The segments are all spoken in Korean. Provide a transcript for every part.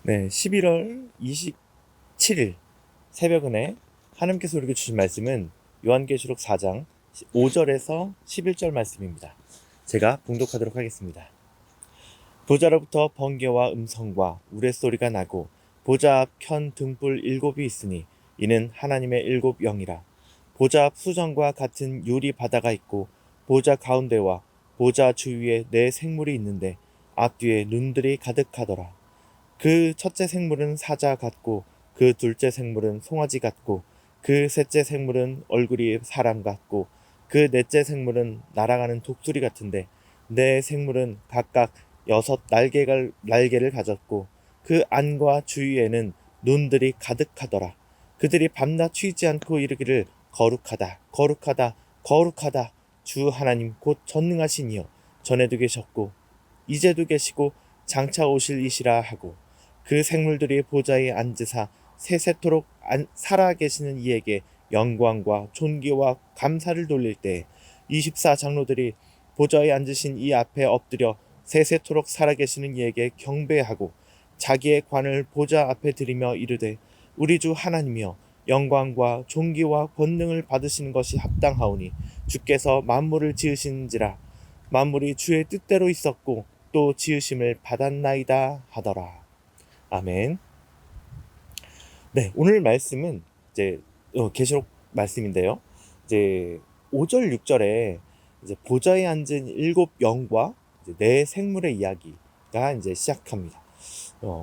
네, 11월 27일 새벽은에 하나님께서 우리에게 주신 말씀은 요한계시록 4장 5절에서 11절 말씀입니다. 제가 봉독하도록 하겠습니다. 보좌로부터 번개와 음성과 우레소리가 나고 보좌 앞 현 등불 7이 있으니 이는 하나님의 7 영이라. 보좌 앞 수정과 같은 유리 바다가 있고 보좌 가운데와 보좌 주위에 4 생물이 있는데 앞뒤에 눈들이 가득하더라. 그 첫째 생물은 사자 같고 그 둘째 생물은 송아지 같고 그 셋째 생물은 얼굴이 사람 같고 그 넷째 생물은 날아가는 독수리 같은데 네 생물은 각각 6 날개를 가졌고 그 안과 주위에는 눈들이 가득하더라. 그들이 밤낮 쉬지 않고 이르기를 거룩하다 거룩하다 거룩하다 주 하나님 곧 전능하신 이여 전에도 계셨고 이제도 계시고 장차 오실 이시라 하고 그 생물들이 보좌에 앉으사 세세토록 살아계시는 이에게 영광과 존귀와 감사를 돌릴 때 24장로들이 보좌에 앉으신 이 앞에 엎드려 세세토록 살아계시는 이에게 경배하고 자기의 관을 보좌 앞에 들이며 이르되 우리 주 하나님이여 영광과 존귀와 권능을 받으시는 것이 합당하오니 주께서 만물을 지으신지라 만물이 주의 뜻대로 있었고 또 지으심을 받았나이다 하더라. 아멘. 네, 오늘 말씀은 이제 계시록 말씀인데요. 이제 5절 6절에 이제 보좌에 앉은 7 영과 이제 4 생물의 이야기가 이제 시작합니다.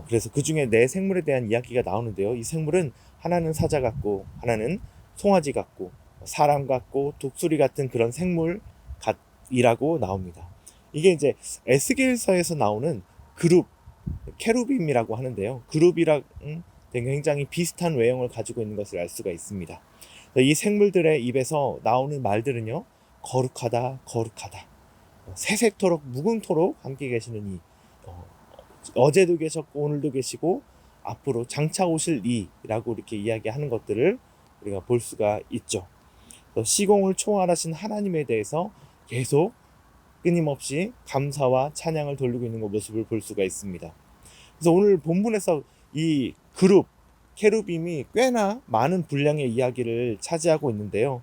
그래서 그 중에 4 생물에 대한 이야기가 나오는데요. 이 생물은 하나는 사자 같고 하나는 송아지 같고 사람 같고 독수리 같은 그런 생물 같이라고 나옵니다. 이게 이제 에스겔서에서 나오는 그룹 케루빔이라고 하는데요. 그룹이랑 굉장히 비슷한 외형을 가지고 있는 것을 알 수가 있습니다. 이 생물들의 입에서 나오는 말들은요. 거룩하다 거룩하다 세세토록 무궁토록 함께 계시는 이 어제도 계셨고 오늘도 계시고 앞으로 장차 오실 이라고 이렇게 이야기하는 것들을 우리가 볼 수가 있죠. 시공을 초월하신 하나님에 대해서 계속 끊임없이 감사와 찬양을 돌리고 있는 모습을 볼 수가 있습니다. 그래서 오늘 본문에서 이 그룹 케루빔이 꽤나 많은 분량의 이야기를 차지하고 있는데요.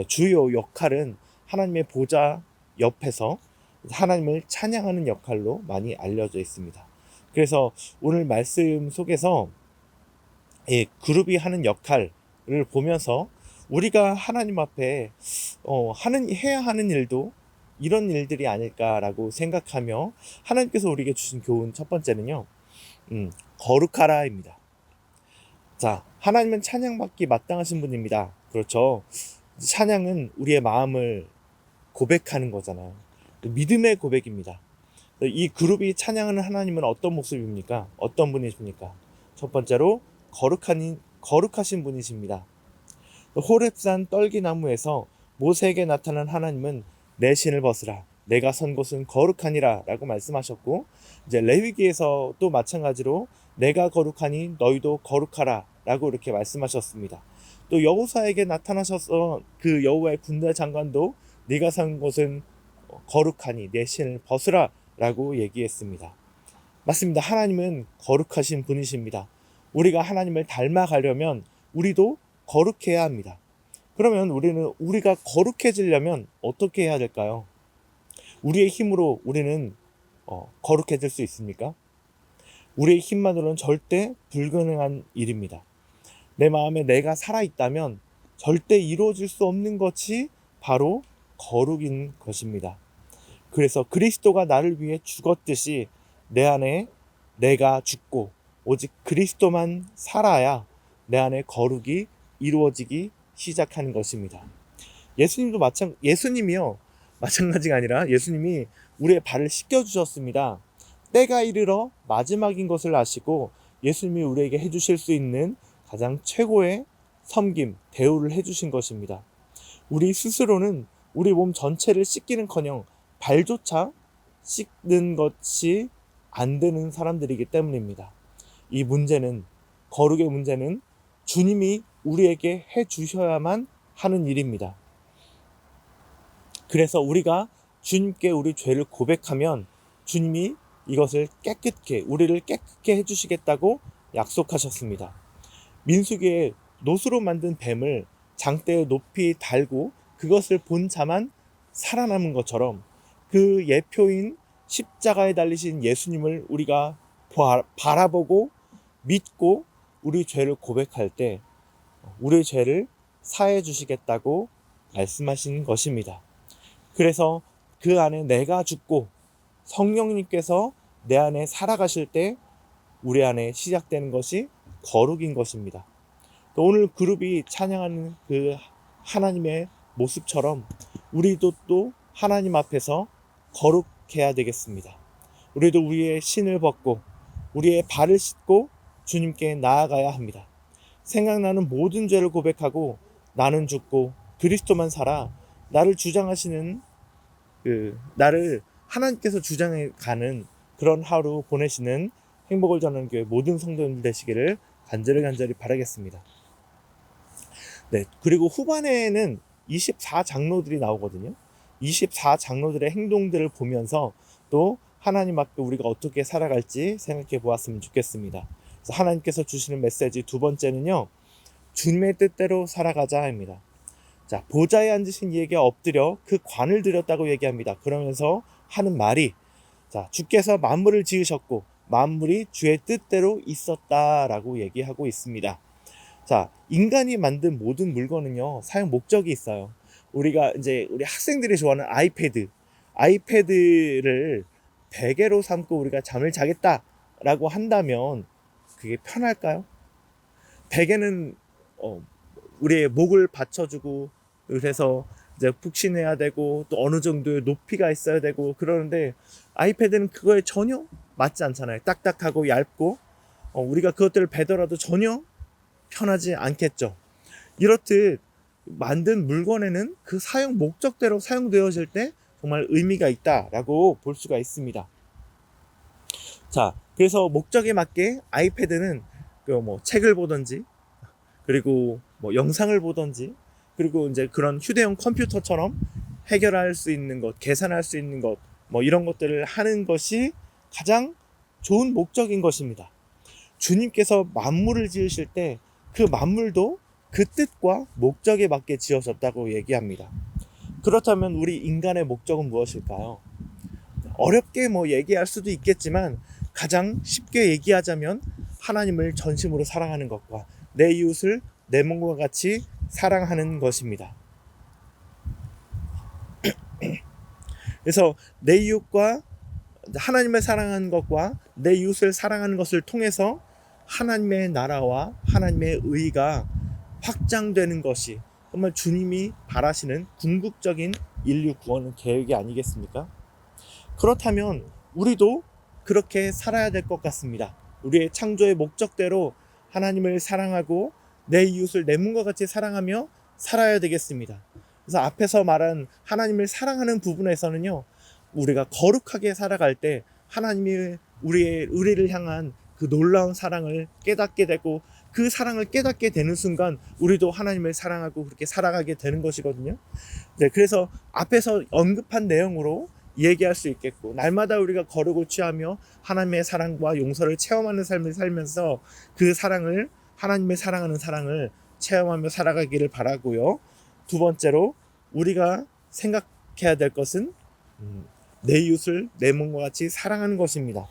주요 역할은 하나님의 보좌 옆에서 하나님을 찬양하는 역할로 많이 알려져 있습니다. 그래서 오늘 말씀 속에서 이 그룹이 하는 역할을 보면서 우리가 하나님 앞에 해야 하는 일도 이런 일들이 아닐까라고 생각하며 하나님께서 우리에게 주신 교훈 첫 번째는요. 거룩하라입니다. 자, 하나님은 찬양받기 마땅하신 분입니다. 그렇죠. 찬양은 우리의 마음을 고백하는 거잖아요. 믿음의 고백입니다. 이 그룹이 찬양하는 하나님은 어떤 모습입니까? 어떤 분이십니까? 첫 번째로 거룩하신 분이십니다. 호렙산 떨기나무에서 모세에게 나타난 하나님은 내 신을 벗으라 내가 선 곳은 거룩하니라 라고 말씀하셨고 이제 레위기에서 또 마찬가지로 내가 거룩하니 너희도 거룩하라 라고 이렇게 말씀하셨습니다. 또 여호사에게 나타나셔서 그 여호와의 군대 장관도 네가 선 곳은 거룩하니 내 신을 벗으라 라고 얘기했습니다. 맞습니다. 하나님은 거룩하신 분이십니다. 우리가 하나님을 닮아가려면 우리도 거룩해야 합니다. 그러면 우리가 거룩해지려면 어떻게 해야 될까요? 우리의 힘으로 우리는 거룩해질 수 있습니까? 우리의 힘만으로는 절대 불가능한 일입니다. 내 마음에 내가 살아있다면 절대 이루어질 수 없는 것이 바로 거룩인 것입니다. 그래서 그리스도가 나를 위해 죽었듯이 내 안에 내가 죽고 오직 그리스도만 살아야 내 안에 거룩이 이루어지기 시작하는 것입니다. 예수님이요 마찬가지가 아니라 예수님이 우리의 발을 씻겨 주셨습니다. 때가 이르러 마지막인 것을 아시고 예수님이 우리에게 해주실 수 있는 가장 최고의 섬김, 대우를 해주신 것입니다. 우리 스스로는 우리 몸 전체를 씻기는커녕 발조차 씻는 것이 안 되는 사람들이기 때문입니다. 이 문제는 거룩의 문제는 주님이 우리에게 해주셔야만 하는 일입니다. 그래서 우리가 주님께 우리 죄를 고백하면 주님이 이것을 깨끗게, 우리를 깨끗게 해주시겠다고 약속하셨습니다. 민수기에 노수로 만든 뱀을 장대에 높이 달고 그것을 본 자만 살아남은 것처럼 그 예표인 십자가에 달리신 예수님을 우리가 바라보고 믿고 우리 죄를 고백할 때 우리 죄를 사해 주시겠다고 말씀하신 것입니다. 그래서 그 안에 내가 죽고 성령님께서 내 안에 살아가실 때 우리 안에 시작되는 것이 거룩인 것입니다. 또 오늘 그룹이 찬양하는 그 하나님의 모습처럼 우리도 또 하나님 앞에서 거룩해야 되겠습니다. 우리도 우리의 신을 벗고 우리의 발을 씻고 주님께 나아가야 합니다. 생각나는 모든 죄를 고백하고 나는 죽고 그리스도만 살아 나를 주장하시는 나를 하나님께서 주장해 가는 그런 하루 보내시는 행복을 전하는 교회 모든 성도님들 되시기를 간절히 바라겠습니다. 네, 그리고 후반에는 24장로들이 나오거든요. 24장로들의 행동들을 보면서 또 하나님 앞에 우리가 어떻게 살아갈지 생각해 보았으면 좋겠습니다. 그래서 하나님께서 주시는 메시지 두 번째는요, 주님의 뜻대로 살아가자입니다. 자, 보좌에 앉으신 이에게 엎드려 그 관을 드렸다고 얘기합니다. 그러면서 하는 말이, 자, 주께서 만물을 지으셨고 만물이 주의 뜻대로 있었다라고 얘기하고 있습니다. 자, 인간이 만든 모든 물건은요, 사용 목적이 있어요. 우리가 이제 우리 학생들이 좋아하는 아이패드를 베개로 삼고 우리가 잠을 자겠다라고 한다면 그게 편할까요? 베개는 우리의 목을 받쳐주고 그래서 이제 푹신해야 되고 또 어느 정도의 높이가 있어야 되고 그러는데 아이패드는 그거에 전혀 맞지 않잖아요. 딱딱하고 얇고 우리가 그것들을 베더라도 전혀 편하지 않겠죠. 이렇듯 만든 물건에는 그 사용 목적대로 사용되어질 때 정말 의미가 있다라고 볼 수가 있습니다. 자, 그래서 목적에 맞게 아이패드는 책을 보든지 그리고 영상을 보든지 그리고 이제 그런 휴대용 컴퓨터처럼 해결할 수 있는 것, 계산할 수 있는 것, 이런 것들을 하는 것이 가장 좋은 목적인 것입니다. 주님께서 만물을 지으실 때 그 만물도 그 뜻과 목적에 맞게 지어졌다고 얘기합니다. 그렇다면 우리 인간의 목적은 무엇일까요? 어렵게 얘기할 수도 있겠지만 가장 쉽게 얘기하자면 하나님을 전심으로 사랑하는 것과 내 이웃을 내 몸과 같이 사랑하는 것입니다. 그래서 내 이웃과 하나님을 사랑하는 것과 내 이웃을 사랑하는 것을 통해서 하나님의 나라와 하나님의 의가 확장되는 것이 정말 주님이 바라시는 궁극적인 인류 구원 계획이 아니겠습니까? 그렇다면 우리도 그렇게 살아야 될 것 같습니다. 우리의 창조의 목적대로 하나님을 사랑하고 내 이웃을 내 몸과 같이 사랑하며 살아야 되겠습니다. 그래서 앞에서 말한 하나님을 사랑하는 부분에서는요, 우리가 거룩하게 살아갈 때 하나님이 우리를 향한 그 놀라운 사랑을 깨닫게 되고 그 사랑을 깨닫게 되는 순간 우리도 하나님을 사랑하고 그렇게 살아가게 되는 것이거든요. 네, 그래서 앞에서 언급한 내용으로 얘기할 수 있겠고 날마다 우리가 거룩을 취하며 하나님의 사랑과 용서를 체험하는 삶을 살면서 그 사랑을 하나님의 사랑하는 사랑을 체험하며 살아가기를 바라고요. 두 번째로 우리가 생각해야 될 것은 내 이웃을 내 몸과 같이 사랑하는 것입니다.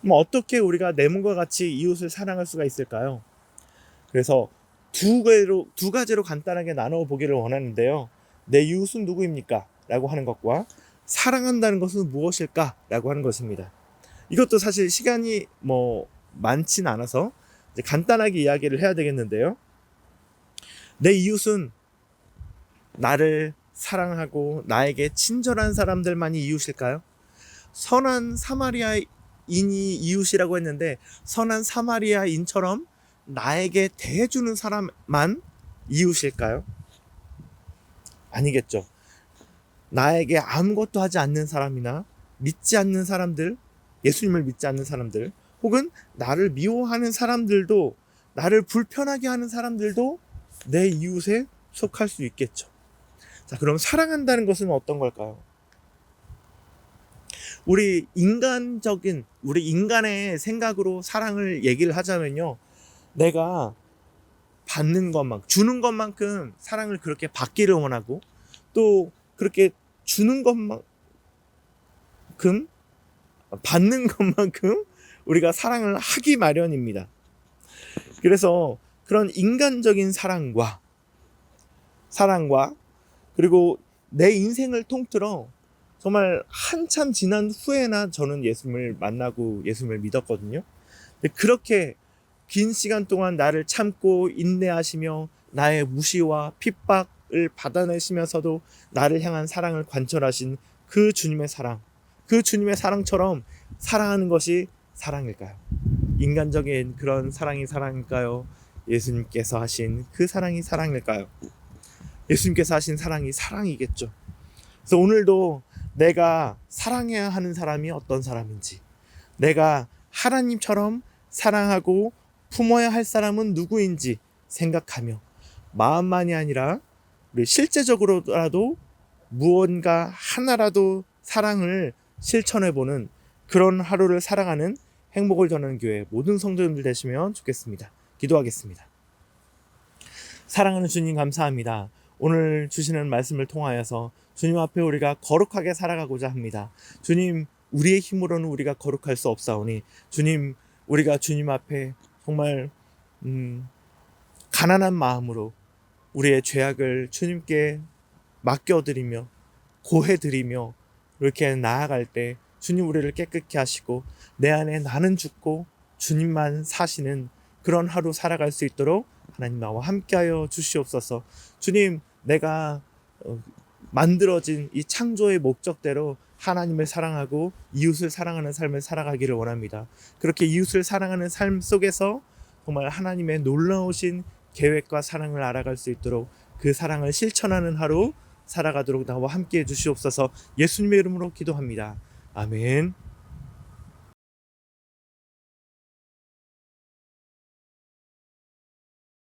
그럼 어떻게 우리가 내 몸과 같이 이웃을 사랑할 수가 있을까요? 그래서 두 가지로 간단하게 나눠 보기를 원하는데요. 내 이웃은 누구입니까? 라고 하는 것과 사랑한다는 것은 무엇일까? 라고 하는 것입니다. 이것도 사실 시간이 많진 않아서 이제 간단하게 이야기를 해야 되겠는데요. 내 이웃은 나를 사랑하고 나에게 친절한 사람들만이 이웃일까요? 선한 사마리아인이 이웃이라고 했는데 선한 사마리아인처럼 나에게 대해주는 사람만 이웃일까요? 아니겠죠. 나에게 아무것도 하지 않는 사람이나 믿지 않는 사람들, 예수님을 믿지 않는 사람들, 혹은 나를 미워하는 사람들도, 나를 불편하게 하는 사람들도 내 이웃에 속할 수 있겠죠. 자, 그럼 사랑한다는 것은 어떤 걸까요? 우리 인간의 생각으로 사랑을 얘기를 하자면요. 내가 받는 것만큼, 주는 것만큼 사랑을 그렇게 받기를 원하고, 또 그렇게 주는 것만큼, 받는 것만큼 우리가 사랑을 하기 마련입니다. 그래서 그런 인간적인 사랑과 그리고 내 인생을 통틀어 정말 한참 지난 후에나 저는 예수님을 만나고 예수님을 믿었거든요. 근데 그렇게 긴 시간 동안 나를 참고 인내하시며 나의 무시와 핍박을 받아내시면서도 나를 향한 사랑을 관철하신 그 주님의 사랑, 그 주님의 사랑처럼 사랑하는 것이 사랑일까요? 인간적인 그런 사랑이 사랑일까요? 예수님께서 하신 그 사랑이 사랑일까요? 예수님께서 하신 사랑이 사랑이겠죠. 그래서 오늘도 내가 사랑해야 하는 사람이 어떤 사람인지, 내가 하나님처럼 사랑하고 품어야 할 사람은 누구인지 생각하며 마음만이 아니라 우리 실제적으로라도 무언가 하나라도 사랑을 실천해보는 그런 하루를 살아가는 행복을 전하는 교회 모든 성도님들 되시면 좋겠습니다. 기도하겠습니다. 사랑하는 주님 감사합니다. 오늘 주시는 말씀을 통하여서 주님 앞에 우리가 거룩하게 살아가고자 합니다. 주님, 우리의 힘으로는 우리가 거룩할 수 없사오니 주님, 우리가 주님 앞에 정말 가난한 마음으로 우리의 죄악을 주님께 맡겨드리며 고해드리며 이렇게 나아갈 때 주님 우리를 깨끗게 하시고 내 안에 나는 죽고 주님만 사시는 그런 하루 살아갈 수 있도록 하나님 나와 함께하여 주시옵소서. 주님, 내가 만들어진 이 창조의 목적대로 하나님을 사랑하고 이웃을 사랑하는 삶을 살아가기를 원합니다. 그렇게 이웃을 사랑하는 삶 속에서 정말 하나님의 놀라우신 계획과 사랑을 알아갈 수 있도록 그 사랑을 실천하는 하루 살아가도록 나와 함께해 주시옵소서. 예수님의 이름으로 기도합니다. 아멘.